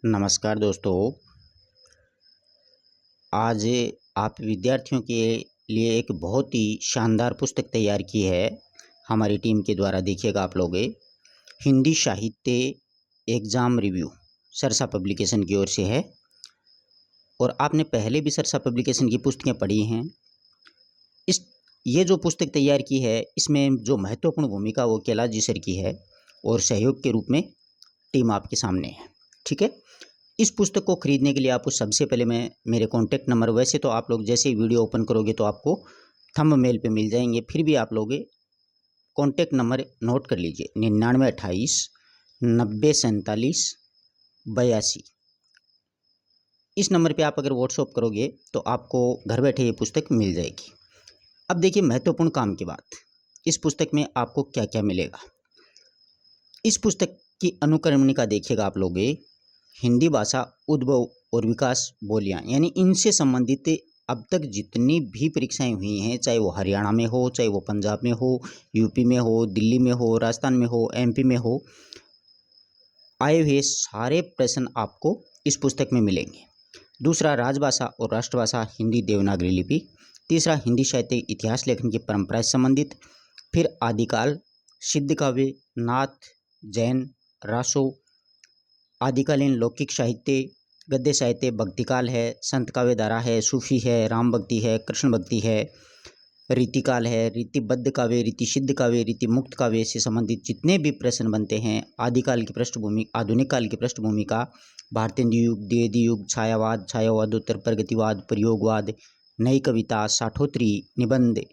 नमस्कार दोस्तों। आज आप विद्यार्थियों के लिए एक बहुत ही शानदार पुस्तक तैयार की है हमारी टीम के द्वारा। देखिएगा आप लोग, हिंदी साहित्य एग्ज़ाम रिव्यू सरसा पब्लिकेशन की ओर से है और आपने पहले भी सरसा पब्लिकेशन की पुस्तकें पढ़ी हैं। ये जो पुस्तक तैयार की है इसमें जो महत्वपूर्ण भूमिका वो कैलाश जी सर की है और सहयोग के रूप में टीम आपके सामने है। ठीक है। इस पुस्तक को खरीदने के लिए आपको सबसे पहले मैं मेरे कॉन्टैक्ट नंबर, वैसे तो आप लोग जैसे ही वीडियो ओपन करोगे तो आपको थंबनेल पे मिल जाएंगे, फिर भी आप लोग कॉन्टैक्ट नंबर नोट कर लीजिए 9928 90 47 82। इस नंबर पे आप अगर व्हाट्सअप करोगे तो आपको घर बैठे ये पुस्तक मिल जाएगी। अब देखिए महत्वपूर्ण काम की बात, इस पुस्तक में आपको क्या क्या मिलेगा। इस पुस्तक की अनुक्रमणिका देखिएगा आप लोग, हिंदी भाषा उद्भव और विकास बोलियां, यानी इनसे संबंधित अब तक जितनी भी परीक्षाएं हुई हैं, चाहे वो हरियाणा में हो, चाहे वो पंजाब में हो, यूपी में हो, दिल्ली में हो, राजस्थान में हो, एमपी में हो, आए हुए सारे प्रश्न आपको इस पुस्तक में मिलेंगे। दूसरा, राजभाषा और राष्ट्रभाषा हिंदी देवनागरी लिपि। तीसरा, हिंदी साहित्य इतिहास लेखन की परंपरा से संबंधित। फिर आदिकाल, सिद्ध काव्य, नाथ, जैन, रासो, आदिकालीन लौकिक साहित्य, गद्य साहित्य, भक्तिकाल है, संत काव्य धारा है, सूफी है, राम भक्ति है, कृष्ण भक्ति है, रीतिकाल है, रीतिबद्ध काव्य, रीति सिद्ध काव्य, रीति मुक्त काव्य से संबंधित जितने भी प्रश्न बनते हैं, आदिकाल की पृष्ठभूमि, आधुनिक काल की पृष्ठभूमि का, भारतेंदु युग, द्विवेदी युग, छायावाद, उत्तर प्रगतिवाद, प्रयोगवाद, नई कविता, साठोत्री, निबंध,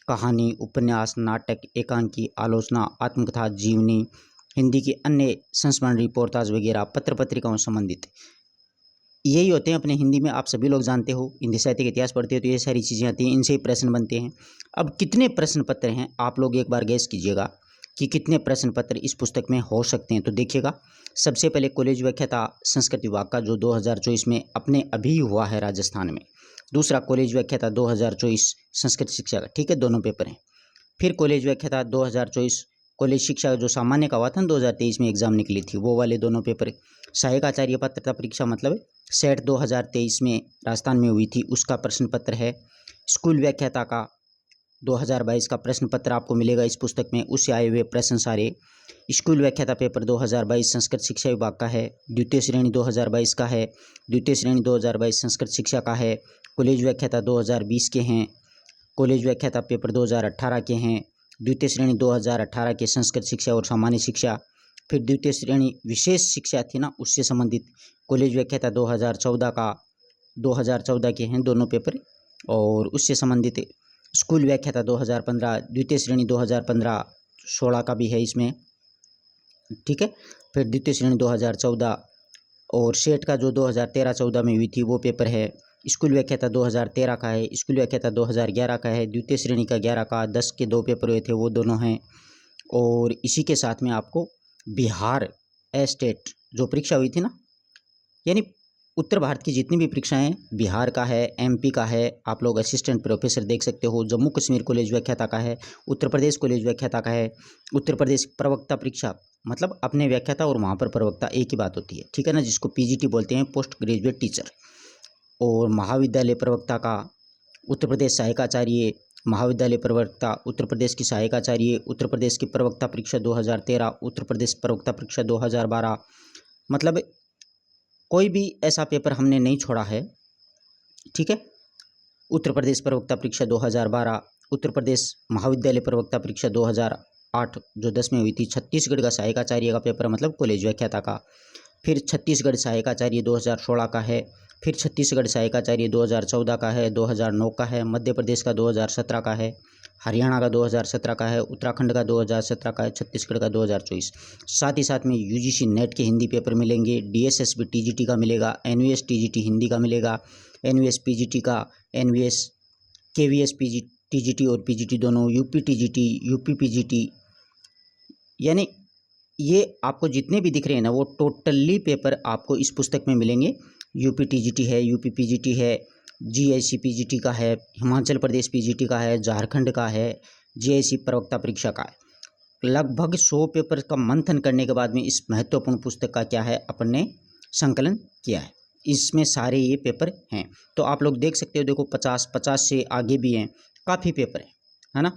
कहानी, उपन्यास, नाटक, एकांकी, आलोचना, आत्मकथा, जीवनी, हिंदी की अन्य संस्मरण, रिपोर्टाज वगैरह, पत्र पत्रिकाओं से संबंधित यही होते हैं अपने हिंदी में। आप सभी लोग जानते हो, हिंदी साहित्य का इतिहास पढ़ते हो तो ये सारी चीज़ें आती हैं, इनसे ही प्रश्न बनते हैं। अब कितने प्रश्न पत्र हैं आप लोग एक बार गैस कीजिएगा कि कितने प्रश्न पत्र इस पुस्तक में हो सकते हैं। तो देखिएगा, सबसे पहले कॉलेज व्याख्याता संस्कृत विभाग का जो 2024 में अपने अभी हुआ है राजस्थान में। दूसरा, कॉलेज व्याख्याता 2024 संस्कृत शिक्षा का, ठीक है, दोनों पेपर हैं। फिर कॉलेज व्याख्याता 2024 कॉलेज शिक्षा जो सामान्य का हुआ था 2023 में एग्जाम निकली थी, वो वाले दोनों पेपर। सहायक आचार्य पात्रता परीक्षा मतलब सेट 2023 में राजस्थान में हुई थी, उसका प्रश्न पत्र है। स्कूल व्याख्याता का 2022 का प्रश्न पत्र आपको मिलेगा इस पुस्तक में, उससे आए हुए प्रश्न सारे। स्कूल व्याख्याता पेपर 2022 संस्कृत शिक्षा विभाग का है। द्वितीय श्रेणी 2022 का है। द्वितीय श्रेणी 2022 संस्कृत शिक्षा का है। कॉलेज व्याख्याता 2020 के हैं। कॉलेज व्याख्याता पेपर 2018 के हैं। द्वितीय श्रेणी 2018 के संस्कृत शिक्षा और सामान्य शिक्षा। फिर द्वितीय श्रेणी विशेष शिक्षा थी ना, उससे संबंधित कॉलेज व्याख्याता 2014 का 2014 के हैं दोनों पेपर, और उससे संबंधित स्कूल व्याख्याता 2015, द्वितीय श्रेणी 2015-16 का भी है इसमें, ठीक है। फिर द्वितीय श्रेणी 2014 और सेट का जो 2013-14 में हुई थी वो पेपर है। स्कूल व्याख्याता 2013 का है। स्कूल व्याख्याता 2011 का है। द्वितीय श्रेणी का 11 का, 10 के 2 पेपर हुए थे वो दोनों हैं। और इसी के साथ में आपको बिहार स्टेट जो परीक्षा हुई थी ना, यानी उत्तर भारत की जितनी भी परीक्षाएं, बिहार का है, एमपी का है, आप लोग असिस्टेंट प्रोफेसर देख सकते हो। जम्मू कश्मीर कॉलेज व्याख्याता का है। उत्तर प्रदेश कॉलेज व्याख्याता का है। उत्तर प्रदेश प्रवक्ता परीक्षा, मतलब अपने व्याख्याता और वहाँ पर प्रवक्ता एक ही बात होती है, ठीक है ना, जिसको पीजीटी बोलते हैं, पोस्ट ग्रेजुएट टीचर। और महाविद्यालय प्रवक्ता का उत्तर प्रदेश सहायकाचार्य, महाविद्यालय प्रवक्ता उत्तर प्रदेश की सहायकाचार्य, उत्तर प्रदेश की प्रवक्ता परीक्षा 2013, उत्तर प्रदेश प्रवक्ता परीक्षा 2012। मतलब कोई भी ऐसा पेपर हमने नहीं छोड़ा है, ठीक है। उत्तर प्रदेश प्रवक्ता परीक्षा 2012, उत्तर प्रदेश महाविद्यालय प्रवक्ता परीक्षा 2008 जो 10 में हुई थी। छत्तीसगढ़ का सहायकाचार्य का पेपर मतलब कॉलेज व्याख्याता का। फिर छत्तीसगढ़ सहायकाचार्य 2016 का है। फिर छत्तीसगढ़ सहायकाचार्य 2014 का है, 2009 का है। मध्य प्रदेश का 2017 का है। हरियाणा का 2017 का है। उत्तराखंड का 2017 का है। छत्तीसगढ़ का 2024। साथ ही साथ में यूजीसी नेट के हिंदी पेपर मिलेंगे। डीएसएसबी टीजीटी का मिलेगा। एनवीएस टीजीटी हिंदी का मिलेगा। एनवीएस पीजीटी का, एनवीएस केवीएस टीजीटी और पीजीटी दोनों, यूपी टीजीटी, यूपी पीजीटी, यानी ये आपको जितने भी दिख रहे हैं ना वो टोटली पेपर आपको इस पुस्तक में मिलेंगे। यूपी टीजीटी है, यूपी पीजीटी है, जीआईसी पीजीटी का है, हिमाचल प्रदेश पीजीटी का है, झारखंड का है, जीआईसी प्रवक्ता परीक्षा का है। लगभग 100 पेपर का मंथन करने के बाद में इस महत्वपूर्ण पुस्तक का क्या है, अपन ने संकलन किया है। इसमें सारे ये पेपर हैं। तो आप लोग देख सकते हो, देखो 50 से आगे भी हैं, काफ़ी पेपर है ना।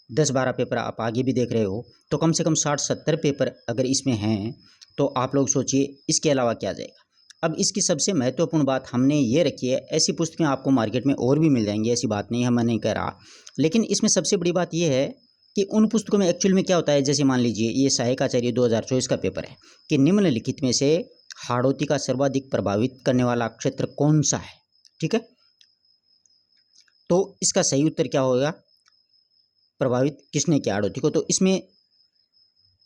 10-12 पेपर आप आगे भी देख रहे हो, तो कम से कम 60-70 पेपर अगर इसमें हैं तो आप लोग सोचिए इसके अलावा क्या जाएगा। अब इसकी सबसे महत्वपूर्ण बात हमने ये रखी है, ऐसी पुस्तकें आपको मार्केट में और भी मिल जाएंगी, ऐसी बात नहीं है, मैं नहीं कह रहा, लेकिन इसमें सबसे बड़ी बात यह है कि उन पुस्तकों में एक्चुअल में क्या होता है। जैसे मान लीजिए ये सहायक आचार्य 2024 का पेपर है कि निम्नलिखित में से हाड़ौती का सर्वाधिक प्रभावित करने वाला क्षेत्र कौन सा है, ठीक है। तो इसका सही उत्तर क्या होगा, प्रभावित किसने किया हाड़ौती को। तो इसमें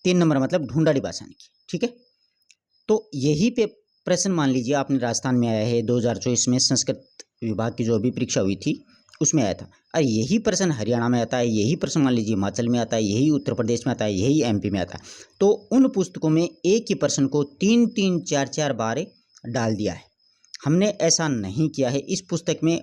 3 नंबर मतलब ढूंढाड़ी भाषाण की, ठीक है। तो यही पे प्रश्न मान लीजिए आपने राजस्थान में आया है 2024 में, संस्कृत विभाग की जो अभी परीक्षा हुई थी उसमें आया था, और यही प्रश्न हरियाणा में आता है, यही प्रश्न मान लीजिए हिमाचल में आता है, यही उत्तर प्रदेश में आता है, यही एमपी में आता है। तो उन पुस्तकों में एक ही प्रश्न को 3-3, 4-4 बार डाल दिया है। हमने ऐसा नहीं किया है। इस पुस्तक में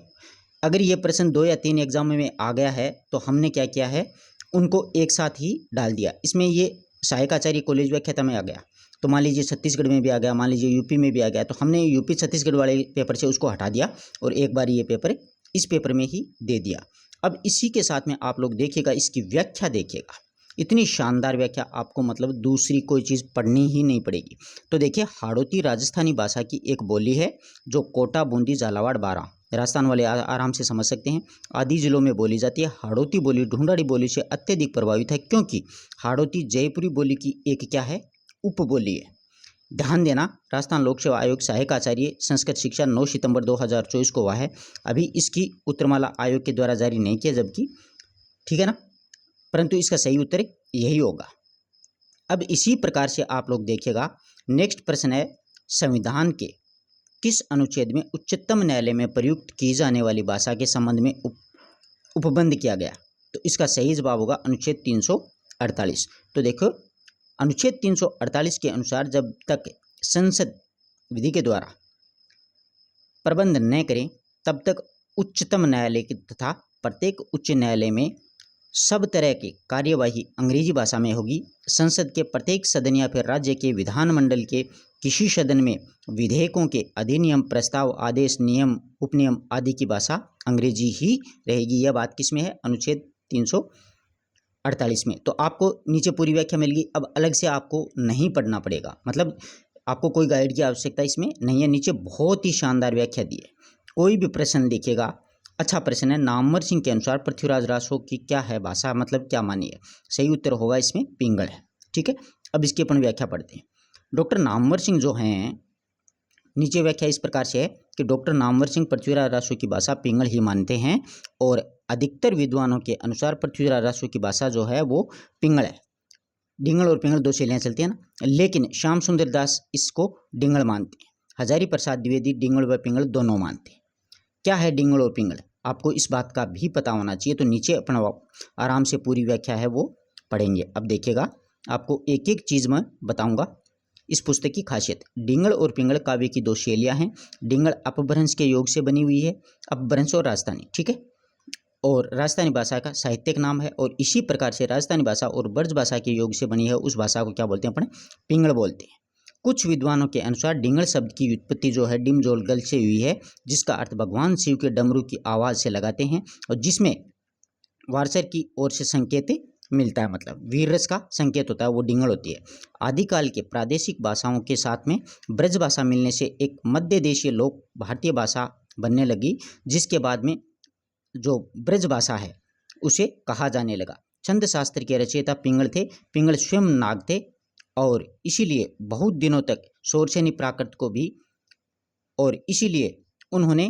अगर ये प्रश्न 2 या 3 एग्जाम में आ गया है तो हमने क्या किया है, उनको एक साथ ही डाल दिया। इसमें ये सहायक आचार्य कॉलेज व्याख्याता में आ गया, तो मान लीजिए छत्तीसगढ़ में भी आ गया, मान लीजिए यूपी में भी आ गया, तो हमने यूपी छत्तीसगढ़ वाले पेपर से उसको हटा दिया और एक बार ये पेपर इस पेपर में ही दे दिया। अब इसी के साथ में आप लोग देखिएगा, इसकी व्याख्या देखिएगा, इतनी शानदार व्याख्या आपको मतलब दूसरी कोई चीज़ पढ़नी ही नहीं पड़ेगी। तो देखिए, हाड़ौती राजस्थानी भाषा की एक बोली है जो कोटा, बूंदी, झालावाड़, बारां, राजस्थान वाले आराम से समझ सकते हैं, आदि जिलों में बोली जाती है। हाड़ौती बोली ढूंढाड़ी बोली से अत्यधिक प्रभावित है, क्योंकि हाड़ौती जयपुरी बोली की एक क्या है, उपबोली है। ध्यान देना, राजस्थान लोक सेवा आयोग सहायक आचार्य संस्कृत शिक्षा 9 सितंबर 2024 को हुआ है। अभी इसकी उत्तरमाला आयोग के द्वारा जारी नहीं किया जबकि, ठीक है ना, परंतु इसका सही उत्तर यही होगा। अब इसी प्रकार से आप लोग देखिएगा, नेक्स्ट प्रश्न है, संविधान के किस अनुच्छेद में उच्चतम न्यायालय में प्रयुक्त की जाने वाली भाषा के संबंध में उपबंध किया गया। तो इसका सही जवाब होगा अनुच्छेद 348। तो देखो, अनुच्छेद 348 के अनुसार जब तक संसद विधि के द्वारा प्रबंध न करें तब तक उच्चतम न्यायालय तथा प्रत्येक उच्च न्यायालय में सब तरह की कार्यवाही अंग्रेजी भाषा में होगी। संसद के प्रत्येक सदन या फिर राज्य के विधानमंडल के किसी सदन में विधेयकों के अधिनियम, प्रस्ताव, आदेश, नियम, उपनियम आदि की भाषा अंग्रेजी ही रहेगी। यह बात किसमें है, अनुच्छेद 348 में। तो आपको नीचे पूरी व्याख्या मिल गई। अब अलग से आपको नहीं पढ़ना पड़ेगा, मतलब आपको कोई गाइड की आवश्यकता इसमें नहीं है। नीचे बहुत ही शानदार व्याख्या दी है। कोई भी प्रश्न लिखेगा, अच्छा प्रश्न है, नामवर सिंह के अनुसार पृथ्वीराज रासो की क्या है भाषा, मतलब क्या मानी है। सही उत्तर होगा इसमें पिंगल है, ठीक है। अब इसकी अपन व्याख्या पढ़ते हैं। डॉक्टर नामवर सिंह जो हैं, नीचे व्याख्या इस प्रकार से है कि डॉक्टर नामवर सिंह पृथ्वीराज रासो की भाषा पिंगल ही मानते हैं, और अधिकतर विद्वानों के अनुसार पृथ्वीराज रासो की भाषा जो है वो पिंगल है। डिंगल और पिंगल दो शैलियाँ चलती हैं ना, लेकिन श्याम सुंदर दास इसको डिंगल मानते हैं। हजारी प्रसाद द्विवेदी डिंगल व पिंगल दोनों मानते हैं। क्या है डिंगल और पिंगल, आपको इस बात का भी पता होना चाहिए। तो नीचे अपना आराम से पूरी व्याख्या है वो पढ़ेंगे। अब देखिएगा, आपको एक एक चीज़ मैं बताऊंगा। इस पुस्तक की खासियत, डिंगल और पिंगल काव्य की दो शैलियाँ हैं। डिंगल अपभ्रंश के योग से बनी हुई है, अपभ्रंश और राजस्थानी, ठीक है, और राजस्थानी भाषा का साहित्यिक नाम है। और इसी प्रकार से राजस्थानी भाषा और ब्रज भाषा के योग से बनी है, उस भाषा को क्या बोलते हैं अपने, पिंगल बोलते हैं। कुछ विद्वानों के अनुसार डिंगल शब्द की व्युत्पत्ति जो है डिमजोल गल से हुई है, जिसका अर्थ भगवान शिव के डमरू की आवाज़ से लगाते हैं, और जिसमें वारसर की ओर से संकेत मिलता है, मतलब वीर रस का संकेत होता है, वो डिंगल होती है। आदिकाल के प्रादेशिक भाषाओं के साथ में ब्रज भाषा मिलने से एक मध्य देशीय लोक भारतीय भाषा बनने लगी, जिसके बाद में जो ब्रज भाषा है उसे कहा जाने लगा। छंद शास्त्र के रचयिता पिंगल थे। पिंगल स्वयं नाग थे, और इसीलिए बहुत दिनों तक शोरसेनी प्राकृत को भी, और इसीलिए उन्होंने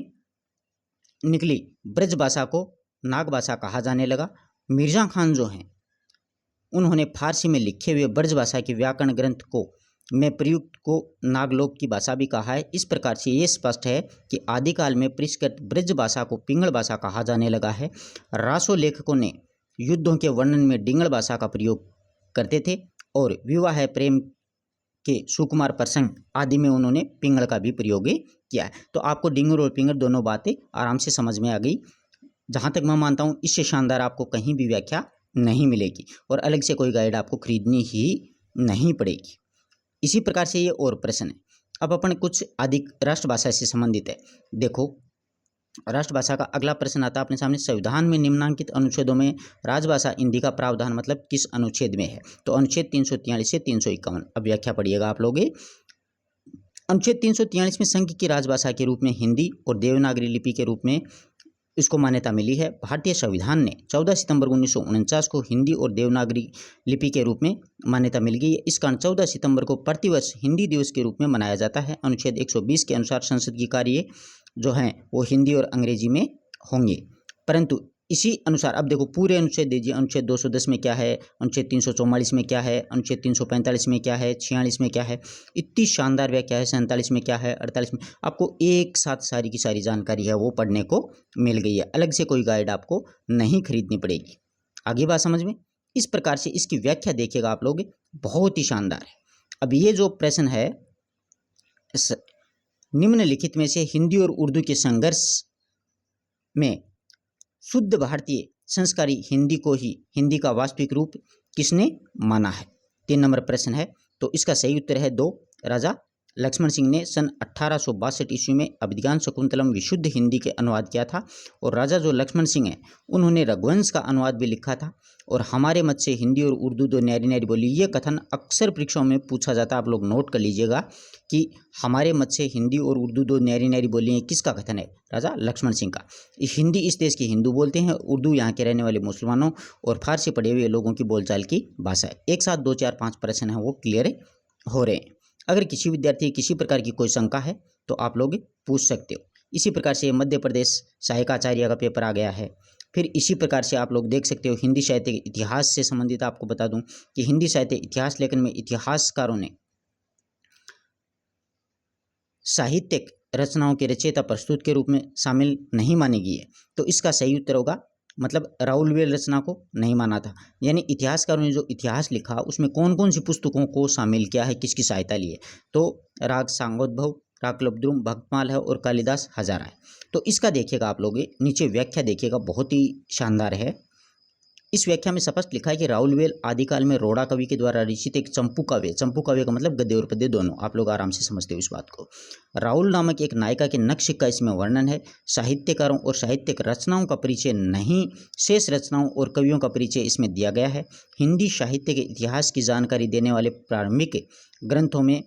निकली ब्रज भाषा को नाग भाषा कहा जाने लगा। मिर्जा खान जो हैं, उन्होंने फारसी में लिखे हुए ब्रज भाषा के व्याकरण ग्रंथ को में प्रयुक्त को नागलोक की भाषा भी कहा है। इस प्रकार से ये स्पष्ट है कि आदिकाल में परिष्कृत ब्रज भाषा को पिंगल भाषा कहा जाने लगा है। रासो लेखकों ने युद्धों के वर्णन में डिंगल भाषा का प्रयोग करते थे, और विवाह प्रेम के सुकुमार प्रसंग आदि में उन्होंने पिंगल का भी प्रयोग किया है। तो आपको डिंगल और पिंगल दोनों बातें आराम से समझ में आ गई। जहाँ तक मैं मानता हूँ, इससे शानदार आपको कहीं भी व्याख्या नहीं मिलेगी, और अलग से कोई गाइड आपको खरीदनी ही नहीं पड़ेगी। इसी प्रकार से ये और प्रश्न है अब अपन कुछ आदि राष्ट्रभाषा से संबंधित है। देखो राष्ट्रभाषा का अगला प्रश्न आता है अपने सामने, संविधान में निम्नांकित अनुच्छेदों में राजभाषा हिंदी का प्रावधान मतलब किस अनुच्छेद में है? तो अनुच्छेद 343 से 351। अब व्याख्या पढ़िएगा आप लोग। अनुच्छेद 343 में संघ की राजभाषा के रूप में हिंदी और देवनागरी लिपि के रूप में इसको मान्यता मिली है। भारतीय संविधान ने 14 सितंबर 1949 को हिंदी और देवनागरी लिपि के रूप में मान्यता मिल गई है। इस कारण 14 सितंबर को प्रतिवर्ष हिंदी दिवस के रूप में मनाया जाता है। अनुच्छेद 120 के अनुसार संसद की कार्य जो हैं वो हिंदी और अंग्रेजी में होंगे। परंतु इसी अनुसार अब देखो पूरे अनुच्छेद दीजिए, अनुच्छेद 210 में क्या है, अनुच्छेद 344 में क्या है, अनुच्छेद 345 में क्या है, 46 में क्या है, इतनी शानदार व्याख्या है, 47 में क्या है, 48 में, आपको एक साथ सारी की सारी जानकारी है वो पढ़ने को मिल गई है। अलग से कोई गाइड आपको नहीं खरीदनी पड़ेगी। आगे बात समझ में, इस प्रकार से इसकी व्याख्या देखिएगा आप लोग, बहुत ही शानदार है। अब ये जो प्रश्न है, निम्नलिखित में से हिंदी और उर्दू के संघर्ष में शुद्ध भारतीय संस्कारी हिंदी को ही हिंदी का वास्तविक रूप किसने माना है? 3 नंबर प्रश्न है। तो इसका सही उत्तर है 2। राजा लक्ष्मण सिंह ने सन 1862 ईस्वी में अभिज्ञान शकुंतलम विशुद्ध हिंदी के अनुवाद किया था। और राजा जो लक्ष्मण सिंह हैं उन्होंने रघुवंश का अनुवाद भी लिखा था। और हमारे मत से हिंदी और उर्दू दो न्यारी न्यारी बोली, ये कथन अक्सर परीक्षाओं में पूछा जाता है। आप लोग नोट कर लीजिएगा कि हमारे मत से हिंदी और उर्दू दो न्यारी न्यारी बोली हैं, किसका कथन है? राजा लक्ष्मण सिंह का। हिंदी इस देश के हिंदू बोलते हैं, उर्दू यहाँ के रहने वाले मुसलमानों और फारसी पढ़े हुए लोगों की बोलचाल की भाषा है। एक साथ 2, 4, 5 प्रश्न हैं वो क्लियर हो रहे हैं। अगर किसी विद्यार्थी किसी प्रकार की कोई शंका है तो आप लोग पूछ सकते हो। इसी प्रकार से मध्य प्रदेश सहायकाचार्य का पेपर आ गया है। फिर इसी प्रकार से आप लोग देख सकते हो हिंदी साहित्य के इतिहास से संबंधित आपको बता दूं कि हिंदी साहित्य इतिहास लेखन में इतिहासकारों ने साहित्यिक रचनाओं के रचयिता प्रस्तुत के रूप में शामिल नहीं मानी गई है। तो इसका सही उत्तर होगा मतलब राउलवेल रचना को नहीं माना था। यानी इतिहासकारों ने जो इतिहास लिखा उसमें कौन कौन सी पुस्तकों को शामिल किया है, किसकी सहायता ली है? तो राग सांगोद्भव, राग कल्पद्रुम, भक्तमाल है और कालिदास हजारा है। तो इसका देखिएगा आप लोग, नीचे व्याख्या देखिएगा, बहुत ही शानदार है। इस व्याख्या में स्पष्ट लिखा है कि राउलवेल आदिकाल में रोड़ा कवि के द्वारा रचित एक चंपू काव्य का मतलब गद्य और पद्य दोनों, आप लोग आराम से समझते हो इस बात को। राहुल नामक एक नायिका के नक्श का इसमें वर्णन है। साहित्यकारों और साहित्यिक रचनाओं का परिचय नहीं, शेष रचनाओं और कवियों का परिचय इसमें दिया गया है। हिंदी साहित्य के इतिहास की जानकारी देने वाले प्रारंभिक ग्रंथों में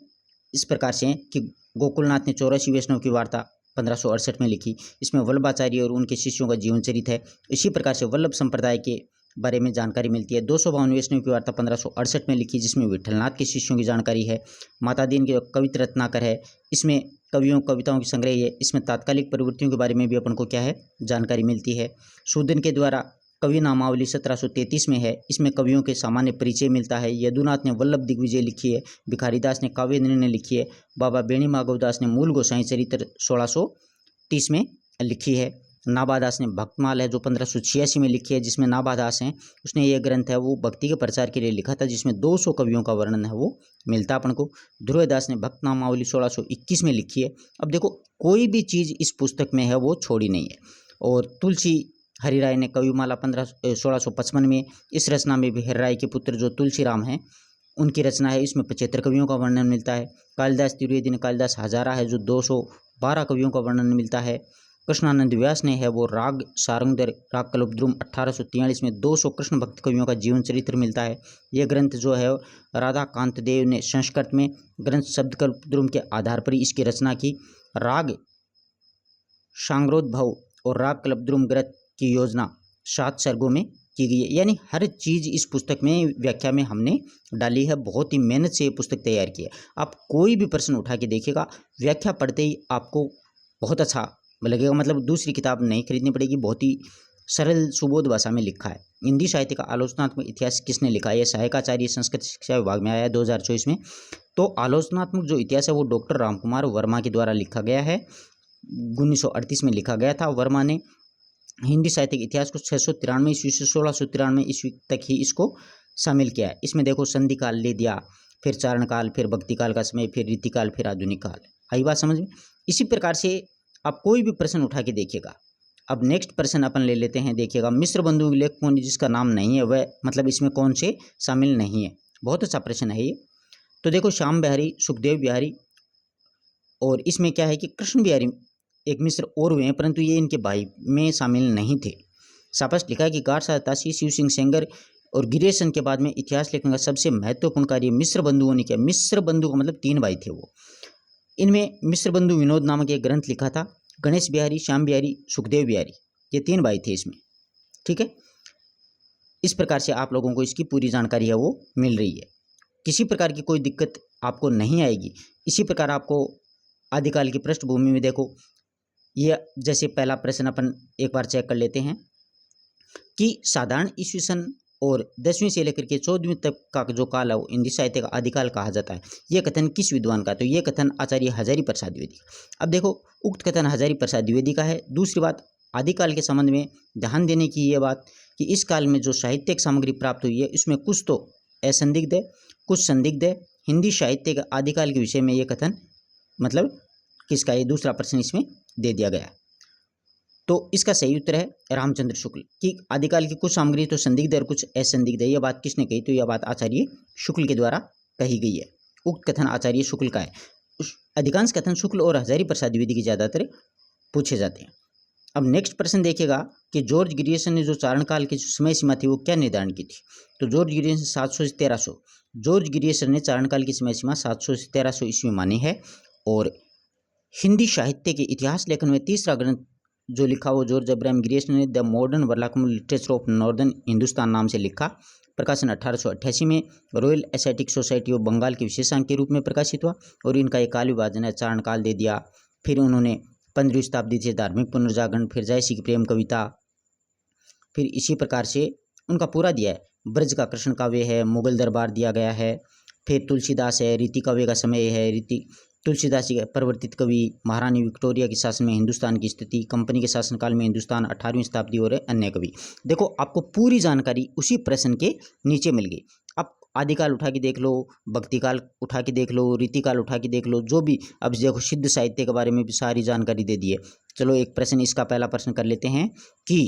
इस प्रकार से हैं कि गोकुलनाथ ने 84 वैष्णव की वार्ता 1568 में लिखी। इसमें वल्लभाचार्य और उनके शिष्यों का जीवन चरित है। इसी प्रकार से वल्लभ संप्रदाय के बारे में जानकारी मिलती है। 252 वैष्णव की वार्ता 1568 में लिखी, जिसमें विठलनाथ के शिष्यों की जानकारी है। माता दीन के कवित्र रत्नाकर है, इसमें कवियों कविताओं की संग्रह है। इसमें तात्कालिक प्रवृत्तियों के बारे में भी अपन को क्या है जानकारी मिलती है। शूद्रन के द्वारा कवि नामावली 1733 में है, इसमें कवियों के सामान्य परिचय मिलता है। यदुनाथ ने वल्लभ दिग्विजय लिखी है। भिखारीदास ने काव्य ने लिखी है। बाबा बेणी माधवदास ने मूल गोसाई चरित्र 1630 में लिखी है। नाभादास ने भक्तमाल है जो 1586 में लिखी है, जिसमें नाभादास हैं उसने ये ग्रंथ है वो भक्ति के प्रचार के लिए लिखा था, जिसमें 200 कवियों का वर्णन है वो मिलता अपन को। ध्रुवदास ने भक्तनामावली 1621 में लिखी है। अब देखो कोई भी चीज़ इस पुस्तक में है वो छोड़ी नहीं है। और तुलसी हरिराय ने कविमाला 1655 में, इस रचना में भी हरिराय के पुत्र जो तुलसीराम हैं उनकी रचना है, इसमें 75 कवियों का वर्णन मिलता है। कालिदास त्रिवेदी ने कालिदास हजारा है जो 212 कवियों का वर्णन मिलता है। कृष्णानंद व्यास ने है वो राग सारंगधर राग कल्पद्रुम 1843 में 200 कृष्ण भक्त कवियों का जीवन चरित्र मिलता है। यह ग्रंथ जो है राधा कांत देव ने संस्कृत में ग्रंथ शब्द कल्पद्रुम के आधार पर इसकी रचना की। राग सांगरोद्भव और राग कल्पद्रुम ग्रंथ की योजना 7 सर्गों में की गई है। यानी हर चीज़ इस पुस्तक में व्याख्या में हमने डाली है। बहुत ही मेहनत से ये पुस्तक तैयार की है। आप कोई भी प्रश्न उठा के देखिएगा, व्याख्या पढ़ते ही आपको बहुत अच्छा लगेगा। मतलब दूसरी किताब नहीं खरीदनी पड़ेगी, बहुत ही सरल सुबोध भाषा में लिखा है। हिंदी साहित्य का आलोचनात्मक इतिहास किसने लिखा है? यह सहायकाचार्य संस्कृत शिक्षा विभाग में आया है 2024 में। तो आलोचनात्मक जो इतिहास है वो डॉक्टर रामकुमार वर्मा के द्वारा लिखा गया है, 1938 में लिखा गया था। वर्मा ने हिंदी साहित्य के इतिहास को 693 ईस्वी से 1693 ईस्वी तक ही इसको शामिल किया है। इसमें देखो संधि काल ले दिया, फिर चारण काल, फिर भक्ति काल का समय, फिर रीतिकाल, फिर आधुनिक काल। आई बात समझ में? इसी प्रकार से आप कोई भी प्रश्न उठा के देखिएगा। अब नेक्स्ट प्रश्न अपन ले लेते हैं, देखिएगा मिश्र बंधु लेख कौन जिसका नाम नहीं है वह मतलब इसमें कौन से शामिल नहीं है? बहुत अच्छा प्रश्न है ये। तो देखो श्याम बिहारी, सुखदेव बिहारी, और इसमें क्या है कि कृष्ण बिहारी एक मिश्र और हुए हैं, परंतु ये इनके भाई में शामिल नहीं थे। स्पष्ट लिखा है कि गार शाह ताशी, शिव सिंह सेंगर और गिरीशन के बाद में इतिहास लेखन का सबसे महत्वपूर्ण कार्य मिश्र बंधुओं ने किया। मिश्र बंधु का मतलब 3 भाई थे वो। इनमें मिश्र बंधु विनोद नामक एक ग्रंथ लिखा था। गणेश बिहारी, श्याम बिहारी, सुखदेव बिहारी, ये 3 भाई थे इसमें। ठीक है, इस प्रकार से आप लोगों को इसकी पूरी जानकारी है वो मिल रही है। किसी प्रकार की कोई दिक्कत आपको नहीं आएगी। इसी प्रकार आपको आदिकाल की पृष्ठभूमि में देखो, ये जैसे पहला प्रश्न अपन एक बार चेक कर लेते हैं कि साधारण ईस्वी सन और 10वीं से लेकर के 14वीं तक का जो काल है वो हिंदी साहित्य का आदिकाल कहा जाता है। ये कथन किस विद्वान का? तो ये कथन आचार्य हजारी प्रसाद द्विवेदी का। अब देखो, उक्त कथन हजारी प्रसाद द्विवेदी का है। दूसरी बात, आदिकाल के संबंध में ध्यान देने की ये बात कि इस काल में जो साहित्यिक सामग्री प्राप्त हुई है इसमें कुछ तो असंदिग्ध है, कुछ संदिग्ध है। हिंदी साहित्य के आदिकाल के विषय में ये कथन मतलब किसका? ये दूसरा प्रश्न इसमें दे दिया गया। तो इसका सही उत्तर है रामचंद्र शुक्ल कि आदिकाल की कुछ सामग्री तो संदिग्ध और कुछ असंदिग्ध है। यह बात किसने कही? तो यह बात आचार्य शुक्ल के द्वारा कही गई है। उक्त कथन आचार्य शुक्ल का है। अधिकांश कथन शुक्ल और हजारी प्रसाद द्विवेदी की ज़्यादातर पूछे जाते हैं। अब नेक्स्ट प्रश्न देखिएगा कि जॉर्ज ग्रियर्सन ने जो चारण काल की जो समय सीमा थी वो क्या निर्धारण की थी? तो जॉर्ज ग्रियर्सन 700 से 1300, जॉर्ज ग्रियर्सन ने चारण काल की समय सीमा 700 से 1300 ईस्वी मानी है। और हिंदी साहित्य के इतिहास लेखन में तीसरा ग्रंथ जो लिखा वो जॉर्ज अब्राहम ग्रियर्सन ने the modern vernacular literature of northern Hindustan नाम से लिखा। प्रकाशन 1888 में Royal Asiatic Society of Bengal के विशेषांक के रूप में प्रकाशित हुआ। और इनका एक काल विभाजन है, चारण काल दे दिया। फिर उन्होंने 15वीं शताब्दी से धार्मिक पुनर्जागरण, फिर जयसी की प्रेम कविता, फिर इसी प्रकार से उनका पूरा दिया है। ब्रज का कृष्ण काव्य है, मुगल दरबार दिया गया है, फिर तुलसीदास है, रीति काव्य का समय है, रीति तुलसीदास जी परिवर्तित कवि, महारानी विक्टोरिया के शासन में हिंदुस्तान की स्थिति, कंपनी के शासनकाल में हिंदुस्तान, 18वीं शताब्दी और अन्य कवि। देखो, आपको पूरी जानकारी उसी प्रश्न के नीचे मिल गई। आप आदिकाल उठा के देख लो, भक्तिकाल उठा के देख लो, रीतिकाल उठा के देख लो, जो भी। अब देखो, सिद्ध साहित्य के बारे में भी सारी जानकारी दे दी है। चलो एक प्रश्न, इसका पहला प्रश्न कर लेते हैं कि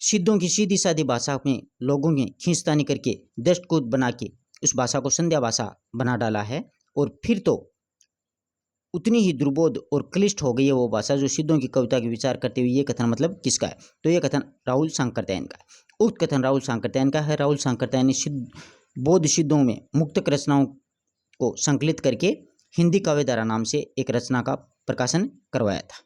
सिद्धों की सीधी सादी भाषा में लोगों ने खींचतानी करके दष्टकूट बना के उस भाषा को संध्या भाषा बना डाला है। और फिर तो उतनी ही दुर्बोध और क्लिष्ट हो गई है वो भाषा जो सिद्धों की कविता के विचार करते हुए। ये कथन मतलब किसका है? तो ये कथन राहुल सांकरत्यायन का है। उक्त कथन राहुल सांकरत्यायन का है। राहुल सांकरत्यायन ने बौद्ध सिद्धों में मुक्तक रचनाओं को संकलित करके हिंदी काव्यधारा नाम से एक रचना का प्रकाशन करवाया था।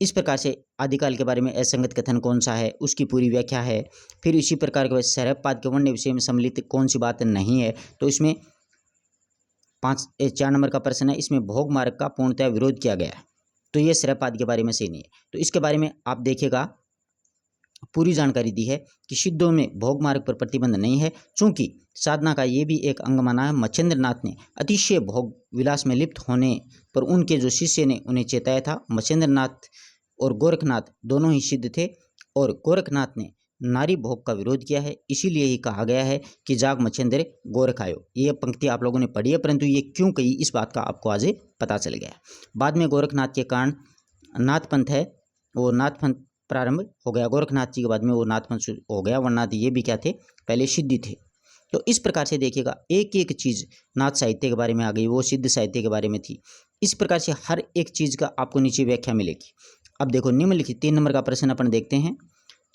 इस प्रकार से आदिकाल के बारे में असंगत कथन कौन सा है उसकी पूरी व्याख्या है। फिर इसी प्रकार के सरहपाद के वर्ण विषय में सम्मिलित कौन सी बात नहीं है? तो इसमें 4 नंबर का प्रश्न है, इसमें भोग मार्ग का पूर्णतः विरोध किया गया है। तो ये सरहपाद के बारे में सही नहीं है। तो इसके बारे में आप देखिएगा, पूरी जानकारी दी है कि सिद्धों में भोग मार्ग पर प्रतिबंध नहीं है, चूंकि साधना का ये भी एक अंग माना है। मच्छेंद्र नाथ ने अतिशय भोग विलास में लिप्त होने पर उनके जो शिष्य ने उन्हें चेताया था। मच्छेंद्र नाथ और गोरखनाथ दोनों ही सिद्ध थे, और गोरखनाथ ने नारी भोग का विरोध किया है। इसीलिए ही कहा गया है कि जाग मच्छेंद्र गोरखायो। ये पंक्ति आप लोगों ने पढ़ी है, परंतु ये क्यों कही इस बात का आपको आज पता चल गया। बाद में गोरखनाथ के कारण नाथ पंथ है वो नाथ पंथ प्रारंभ हो गया। गोरखनाथ जी के बाद में वो नाथ पंथ हो गया, वरना ये भी क्या थे? पहले सिद्धि थे। तो इस प्रकार से देखिएगा, एक एक चीज़ नाथ साहित्य के बारे में आ गई, वो सिद्ध साहित्य के बारे में थी। इस प्रकार से हर एक चीज़ का आपको नीचे व्याख्या मिलेगी। अब देखो, निम्नलिखित 3 नंबर का प्रश्न अपन देखते हैं।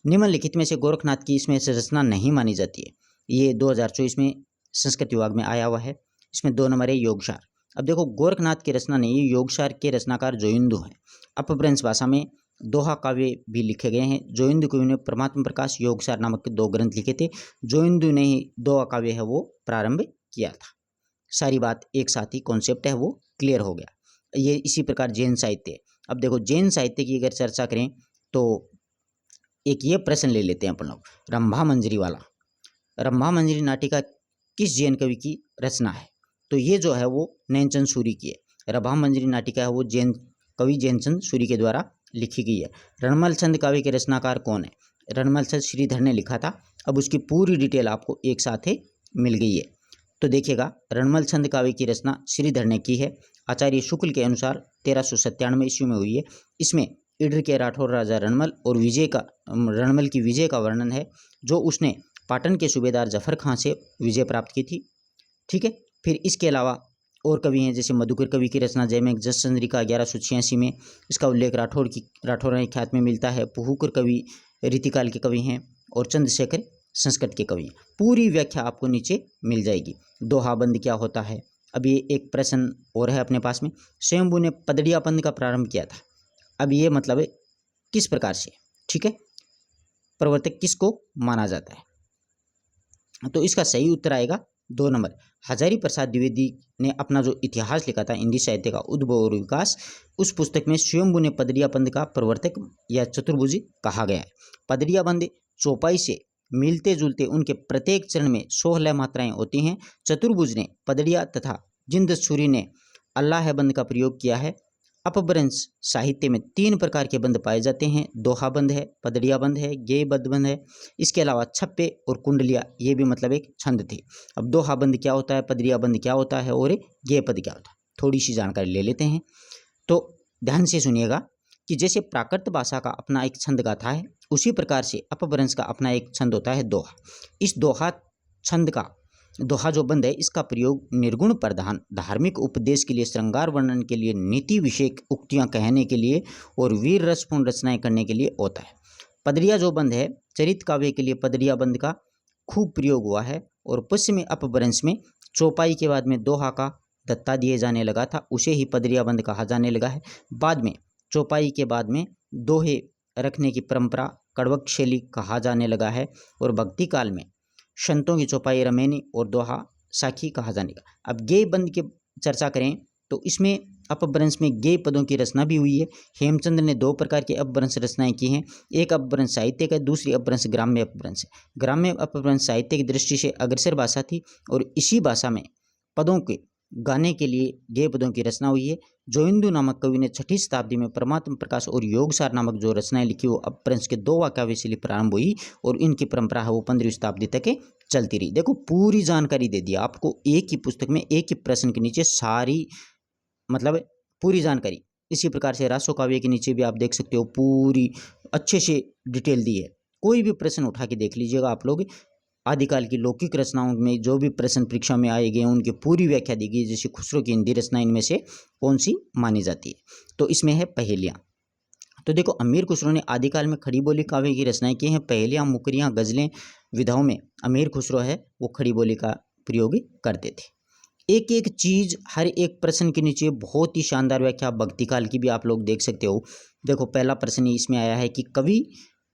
निम्नलिखित में से गोरखनाथ की इसमें से रचना नहीं मानी जाती है। ये 2024 में संस्कृत विभाग में आया हुआ है। इसमें 2 नंबर है योगसार। अब देखो, गोरखनाथ की रचना नहीं है, योगसार के रचनाकार जोइंदु हैं। अपभ्रंश भाषा में दोहा काव्य भी लिखे गए हैं। जोइंदु कवि ने परमात्मा प्रकाश, योगसार नामक के 2 ग्रंथ लिखे थे। जोइंदु ने ही दोहा काव्य है वो प्रारंभ किया था। सारी बात एक साथ ही कॉन्सेप्ट है वो क्लियर हो गया। ये इसी प्रकार जैन साहित्य। अब देखो, जैन साहित्य की अगर चर्चा करें तो एक ये प्रश्न ले लेते हैं अपन लोग, रंभा मंजरी वाला। रंभा मंजरी नाटिका किस जैन कवि की रचना है? तो ये जो है वो नैनचंद सूरी की है। रंभा मंजरी नाटिका है वो जैन कवि जैनचंद सूरी के द्वारा लिखी गई है। रणमल छंद काव्य के रचनाकार कौन है? रणमल छंद श्रीधर ने लिखा था। अब उसकी पूरी डिटेल आपको एक साथ ही मिल गई है। तो देखिएगा, रणमल छंद काव्य की रचना श्रीधर ने की है। आचार्य शुक्ल के अनुसार 1397 ईस्वी में हुई है। इसमें इडर के राठौर राजा रणमल और रणमल की विजय का वर्णन है, जो उसने पाटन के सूबेदार जफर खां से विजय प्राप्त की थी। ठीक है। फिर इसके अलावा और कवि हैं जैसे मधुकर कवि की रचना जयमेघ जस चंद्रिका 1186 में, इसका उल्लेख राठौर ख्यात में मिलता है। पुहुकर कवि रीतिकाल के कवि हैं और चंद्रशेखर संस्कृत के कवि हैं। पूरी व्याख्या आपको नीचे मिल जाएगी। दोहाबंद क्या होता है। अब ये एक प्रश्न और है अपने पास में, स्वयंभू ने पदड़िया बंद का प्रारंभ किया था। अब ये मतलब है किस प्रकार से, ठीक है, प्रवर्तक किसको माना जाता है। तो इसका सही उत्तर आएगा 2 नंबर। हजारी प्रसाद द्विवेदी ने अपना जो इतिहास लिखा था हिंदी साहित्य का उद्भव और विकास, उस पुस्तक में स्वयंभू ने पदड़िया बंद का प्रवर्तक या चतुर्भुजी कहा गया है। पदड़िया बंद चौपाई से मिलते जुलते उनके प्रत्येक चरण में 16 मात्राएं होती हैं। चतुर्भुज ने पदड़िया तथा जिंदसूरी ने अल्लाह बंद का प्रयोग किया है। अपभ्रंश साहित्य में 3 प्रकार के बंद पाए जाते हैं, दोहा बंद है, पदड़िया बंद है, गेयबद्ध बंद है। इसके अलावा छप्पे और कुंडलिया, ये भी मतलब एक छंद थे। अब दोहा बंद क्या होता है, पदड़िया बंद क्या होता है और गेय पद क्या होता है, थोड़ी सी जानकारी ले लेते हैं। तो ध्यान से सुनिएगा कि जैसे प्राकृत भाषा का अपना एक छंद गाथा है, उसी प्रकार से अपभ्रंश का अपना एक छंद होता है दोहा। इस दोहा छंद का दोहा जो बंद है, इसका प्रयोग निर्गुण प्रधान धार्मिक उपदेश के लिए, श्रृंगार वर्णन के लिए, नीति विषयक उक्तियां कहने के लिए और वीर रसपूर्ण रचनाएं करने के लिए होता है। पदड़िया जो बंद है, चरित काव्य के लिए पदड़िया बंद का खूब प्रयोग हुआ है। और पश्चिमी अपभ्रंश में चौपाई के बाद में दोहा का दत्ता दिए जाने लगा था, उसे ही पदड़िया बंद कहा जाने लगा है। बाद में चौपाई के बाद में दोहे रखने की परंपरा कड़वक शैली कहा जाने लगा है। और भक्ति काल में संतों की चौपाई रमेनी और दोहा साखी कहा जाने लगा। अब गेय बंद की चर्चा करें तो इसमें अपभ्रंश में गेय पदों की रचना भी हुई है। हेमचंद्र ने 2 प्रकार के अपभ्रंश रचनाएं की हैं। एक अपभ्रंश साहित्य का, दूसरी अपभ्रंश ग्राम्य अपभ्रंश है। ग्राम्य अपभ्रंश साहित्य की दृष्टि से अग्रसर भाषा थी और इसी भाषा में पदों के गाने के लिए गेय पदों की रचना हुई है। जोइंदू नामक कवि ने 6ठी शताब्दी में परमात्म प्रकाश और योगसार नामक जो रचनाएं लिखी, वो अपभ्रंश के 2 काव्य से प्रारंभ हुई और इनकी परंपरा है वो 15वीं शताब्दी तक चलती रही। देखो पूरी जानकारी दे दी आपको, एक ही पुस्तक में एक ही प्रश्न के नीचे सारी मतलब पूरी जानकारी। इसी प्रकार से रासो काव्य के नीचे भी आप देख सकते हो, पूरी अच्छे से डिटेल दी है। कोई भी प्रश्न उठा के देख लीजिएगा आप लोग, आदिकाल की लौकिक रचनाओं में जो भी प्रश्न परीक्षा में आए गए उनकी पूरी व्याख्या दी गई। जैसे खुसरो की हिंदी रचना इनमें से कौन सी मानी जाती है, तो इसमें है पहेलियाँ। तो देखो अमीर खुसरो ने आदिकाल में खड़ी बोली काव्य की रचनाएं की हैं। पहेलियाँ, मुकरियाँ, गजलें विधाओं में अमीर खुसरो है वो खड़ी बोली का प्रयोग करते थे। एक एक चीज, हर एक प्रश्न के नीचे बहुत ही शानदार व्याख्या। भक्तिकाल की भी आप लोग देख सकते हो। देखो पहला प्रश्न इसमें आया है कि कवि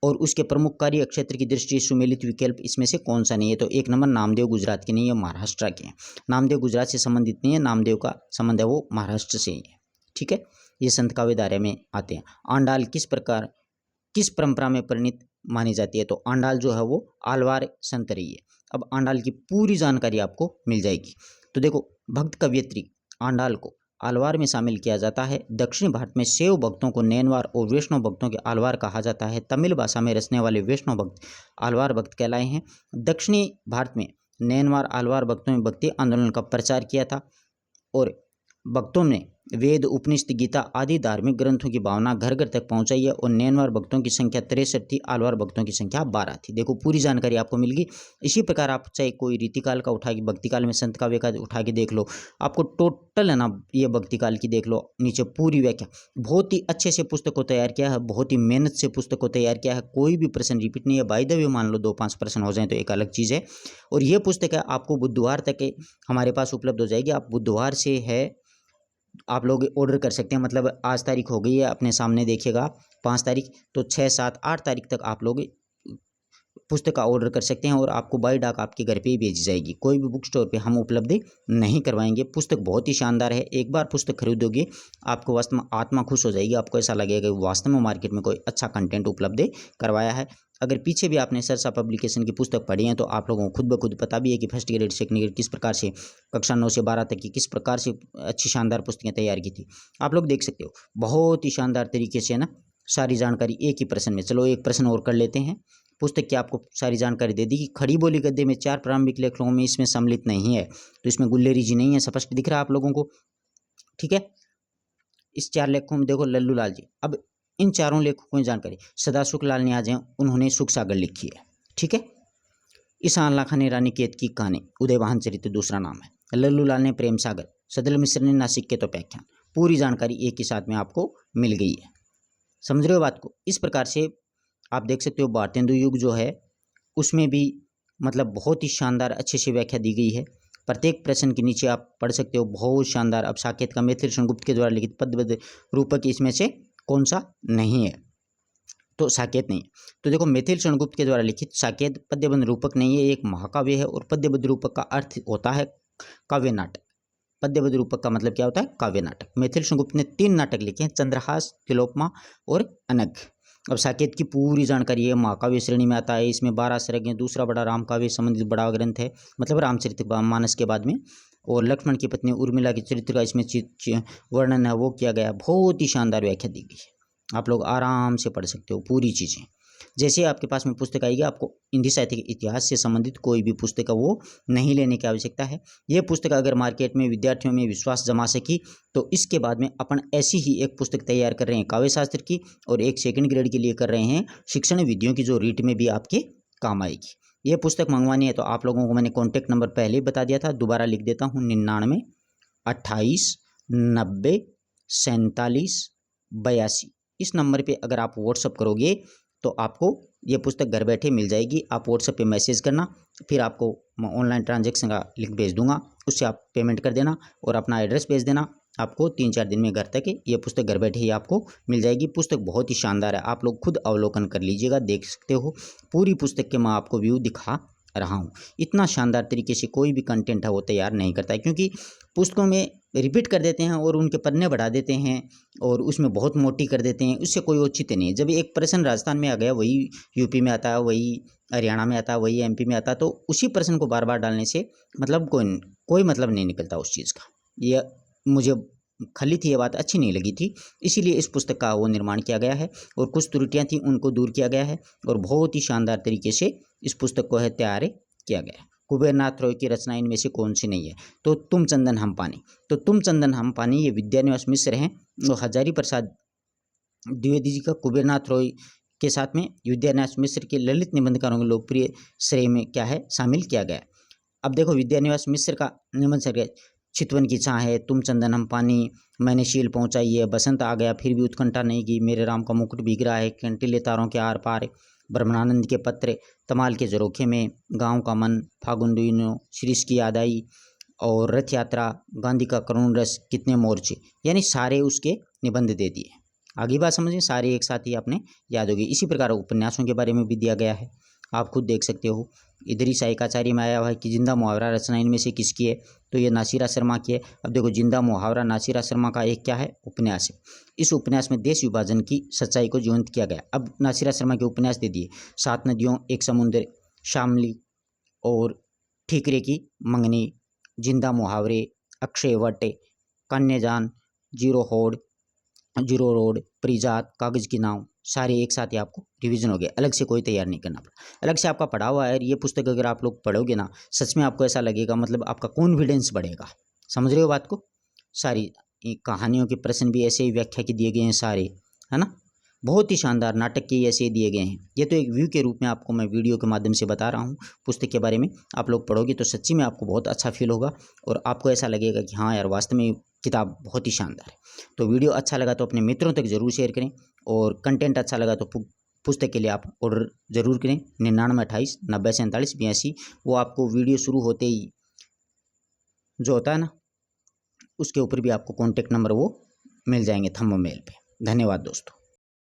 और उसके प्रमुख कार्य क्षेत्र की दृष्टि से सुमेलित विकल्प इसमें से कौन सा नहीं है। तो 1 नंबर नामदेव गुजरात के नहीं है, महाराष्ट्र के हैं। नामदेव गुजरात से संबंधित नहीं है, नामदेव का संबंध है वो महाराष्ट्र से ही है, ठीक है। ये संत काव्य दायरे में आते हैं। आंडाल किस परंपरा में परिणित मानी जाती है। तो आंडाल जो है वो आलवार संत रही है। अब आंडाल की पूरी जानकारी आपको मिल जाएगी। तो देखो भक्त कवयित्री आंडाल को आलवार में शामिल किया जाता है। दक्षिण भारत में शैव भक्तों को नैनवार और वैष्णव भक्तों के आलवार कहा जाता है। तमिल भाषा में रचने वाले वैष्णव भक्त आलवार भक्त कहलाए हैं। दक्षिणी भारत में नैनवार आलवार भक्तों में भक्ति आंदोलन का प्रचार किया था और भक्तों ने वेद, उपनिषद, गीता आदि धार्मिक ग्रंथों की भावना घर घर तक पहुंचाई है। और नैनवार भक्तों की संख्या 63 थी, आलवार भक्तों की संख्या 12 थी। देखो पूरी जानकारी आपको मिल गई। इसी प्रकार आप चाहे कोई रीतिकाल का उठा के, भक्तिकाल में संत काव्य का उठा के देख लो, आपको टोटल है ना ये भक्तिकाल की देख लो, नीचे पूरी व्याख्या। बहुत ही अच्छे से पुस्तक को तैयार किया है, बहुत ही मेहनत से पुस्तक को तैयार किया है। कोई भी प्रश्न रिपीट नहीं है। बाय द वे मान लो 2-5 प्रश्न हो जाए तो एक अलग चीज़ है। और ये पुस्तक है आपको बुधवार तक हमारे पास उपलब्ध हो जाएगी। आप बुधवार से है आप लोग ऑर्डर कर सकते हैं। मतलब आज तारीख हो गई है, अपने सामने देखिएगा 5 तारीख, तो 6, 7, 8 तारीख तक आप लोग पुस्तक का ऑर्डर कर सकते हैं और आपको बाय डाक आपके घर पे ही भेजी जाएगी। कोई भी बुक स्टोर पे हम उपलब्ध नहीं करवाएंगे। पुस्तक बहुत ही शानदार है। एक बार पुस्तक खरीदोगे आपको वास्तव में आत्मा खुश हो जाएगी। आपको ऐसा लगेगा कि वास्तव में मार्केट में कोई अच्छा कंटेंट उपलब्ध करवाया है। अगर पीछे भी आपने सरसा पब्लिकेशन की पुस्तक पढ़ी है तो आप लोगों को खुद ब खुद पता भी है कि फर्स्ट ग्रेड, सेकंड ग्रेड किस प्रकार से, कक्षा 9 से 12 तक की किस प्रकार से अच्छी शानदार पुस्तकें तैयार की थी। आप लोग देख सकते हो बहुत ही शानदार तरीके से ना सारी जानकारी एक ही प्रश्न में। चलो एक प्रश्न और कर लेते हैं। पुस्तक की आपको सारी जानकारी दे दी कि खड़ी बोली गद्य में 4 प्रारंभिक लेखकों में इसमें सम्मिलित नहीं है। तो इसमें गुल्लेरी जी नहीं है, स्पष्ट दिख रहा है आप लोगों को, ठीक है। इस 4 लेखकों में देखो लल्लू लाल जी। अब इन चारों लेखकों की जानकारी, सदाशुक लाल न्याज हैं, उन्होंने सुख सागर लिखी है, ठीक है। ईसा अल्लाह खान ने रानी केत की कहानी, उदयवाहन चरित्र दूसरा नाम है। लल्लू लाल ने प्रेम सागर, सदल मिश्र ने नासिक के तो व्याख्यान, पूरी जानकारी एक ही साथ में आपको मिल गई है। समझ रहे हो बात को। इस प्रकार से आप देख सकते हो भारतेंदु युग जो है उसमें भी मतलब बहुत ही शानदार अच्छे से व्याख्या दी गई है। प्रत्येक प्रश्न के नीचे आप पढ़ सकते हो, बहुत शानदार। अब साकेत का मैथिल गुप्त के द्वारा लिखित पद्यबद्ध रूपक इसमें से कौन सा नहीं है, तो साकेत नहीं। तो देखो मैथिल गुप्त के द्वारा लिखित साकेत पद्यबद्ध रूपक नहीं है, एक महाकाव्य है। और पद्यबद्ध रूपक का अर्थ होता है काव्य नाटक। पद्यबद्ध रूपक का मतलब क्या होता है? काव्य नाटक। मैथिल गुप्त ने 3 नाटक लिखे हैं, चंद्रहास, तिलोपमा और अनघ। अब साकेत की पूरी जानकारी है, महाकाव्य श्रेणी में आता है। इसमें 12 सर्ग हैं, दूसरा बड़ा राम काव्य संबंधित बड़ा ग्रंथ है, मतलब रामचरितमानस के बाद में। और लक्ष्मण की पत्नी उर्मिला के चरित्र का इसमें वर्णन है, वो किया गया। बहुत ही शानदार व्याख्या दी गई है, आप लोग आराम से पढ़ सकते हो पूरी चीज़ें। जैसे आपके पास में पुस्तक आएगी, आपको हिंदी साहित्य के इतिहास से संबंधित कोई भी पुस्तक है वो नहीं लेने की आवश्यकता है। ये पुस्तक अगर मार्केट में विद्यार्थियों में विश्वास जमा सकी तो इसके बाद में अपन ऐसी ही एक पुस्तक तैयार कर रहे हैं काव्य शास्त्र की, और एक सेकंड ग्रेड के लिए कर रहे हैं शिक्षण विधियों की, जो रीट में भी आपके काम आएगी। ये पुस्तक मंगवानी है तो आप लोगों को मैंने कॉन्टैक्ट नंबर पहले ही बता दिया था, दोबारा लिख देता हूँ, 99 28 90 47 82। इस नंबर पे अगर आप व्हाट्सअप करोगे तो आपको ये पुस्तक घर बैठे मिल जाएगी। आप व्हाट्सएप पे मैसेज करना, फिर आपको मैं ऑनलाइन ट्रांजैक्शन का लिंक भेज दूंगा, उससे आप पेमेंट कर देना और अपना एड्रेस भेज देना। आपको 3-4 दिन में घर तक ये पुस्तक घर बैठे ही आपको मिल जाएगी। पुस्तक बहुत ही शानदार है, आप लोग खुद अवलोकन कर लीजिएगा, देख सकते हो। पूरी पुस्तक के मैं आपको व्यू दिखा रहा हूँ। इतना शानदार तरीके से कोई भी कंटेंट है वो तैयार नहीं करता है, क्योंकि पुस्तकों में रिपीट कर देते हैं और उनके पन्ने बढ़ा देते हैं और उसमें बहुत मोटी कर देते हैं, उससे कोई औचित्य नहीं है। जब एक प्रश्न राजस्थान में आ गया, वही यूपी में आता है, वही हरियाणा में आता है, वही एमपी में आता है, तो उसी प्रश्न को बार बार डालने से मतलब कोई मतलब नहीं निकलता उस चीज़ का। यह मुझे खली थी, ये बात अच्छी नहीं लगी थी, इसीलिए इस पुस्तक का वो निर्माण किया गया है और कुछ त्रुटियां थी उनको दूर किया गया है और बहुत ही शानदार तरीके से इस पुस्तक को है तैयार किया गया है। कुबेरनाथ रॉय की रचना इनमें से कौन सी नहीं है? तो तुम चंदन हम पानी। तो तुम चंदन हम पानी ये विद्यानिवास मिश्र हैं, तो हजारी प्रसाद द्विवेदी जी का कुबेरनाथ रॉय के साथ में विद्यानिवास मिश्र के ललित निबंधकारों के लोकप्रिय श्रेय में क्या है शामिल किया गया है। अब देखो विद्यानिवास मिश्र का निबंध सर्ग चितवन की छाँ है, तुम चंदन हम पानी, मैंने शील पहुँचाई है, बसंत आ गया फिर भी उत्कंठा नहीं की, मेरे राम का मुकुट भीग रहा है, कंटीले तारों के आर पार, ब्रह्मानंद के पत्र, तमाल के जरोखे में, गांव का मन, फागुन दुइनो, श्रीष की याद आई, और रथ यात्रा, गांधी का करुण रस, कितने मोर्चे, यानी सारे उसके निबंध दे दिए। आगे बात समझिए, सारे एक साथ ही आपने याद होगी। इसी प्रकार उपन्यासों के बारे में भी दिया गया है, आप खुद देख सकते हो। इधरी साहिकाचार्य में आया हुआ है कि जिंदा मुहावरा रचना इनमें से किसकी है? तो ये नासिरा शर्मा की है। अब देखो जिंदा मुहावरा नासिरा शर्मा का एक क्या है? उपन्यास है। इस उपन्यास में देश विभाजन की सच्चाई को जीवंत किया गया। अब नासिरा शर्मा के उपन्यास दे दिए, 7 नदियों, एक समुद्र, शामली और ठीकरे की मंगनी, जिंदा मुहावरे, अक्षय वट, कन्याजान, जीरो रोड, परिजात, कागज की नाव, सारे एक साथ ही आपको रिवीजन हो गए, अलग से कोई तैयार नहीं करना पड़ा, अलग से आपका पढ़ा हुआ है। ये पुस्तक अगर आप लोग पढ़ोगे ना, सच में आपको ऐसा लगेगा, मतलब आपका कॉन्फिडेंस बढ़ेगा। समझ रहे हो बात को? सारी कहानियों के प्रश्न भी ऐसे ही व्याख्या के दिए गए हैं सारे, है ना। बहुत ही शानदार नाटक के ऐसे दिए गए हैं। ये तो एक व्यू के रूप में आपको मैं वीडियो के माध्यम से बता रहा हूँ पुस्तक के बारे में। आप लोग पढ़ोगे तो सच्ची में आपको बहुत अच्छा फील होगा और आपको ऐसा लगेगा कि हाँ यार, वास्तव में किताब बहुत ही शानदार है। तो वीडियो अच्छा लगा तो अपने मित्रों तक जरूर शेयर करें, और कंटेंट अच्छा लगा तो पुस्तक के लिए आप ऑर्डर जरूर करें। 99 28 90 47 82, वो आपको वीडियो शुरू होते ही जो होता है ना, उसके ऊपर भी आपको कॉन्टेक्ट नंबर वो मिल जाएंगे थंबनेल पे। धन्यवाद दोस्तों।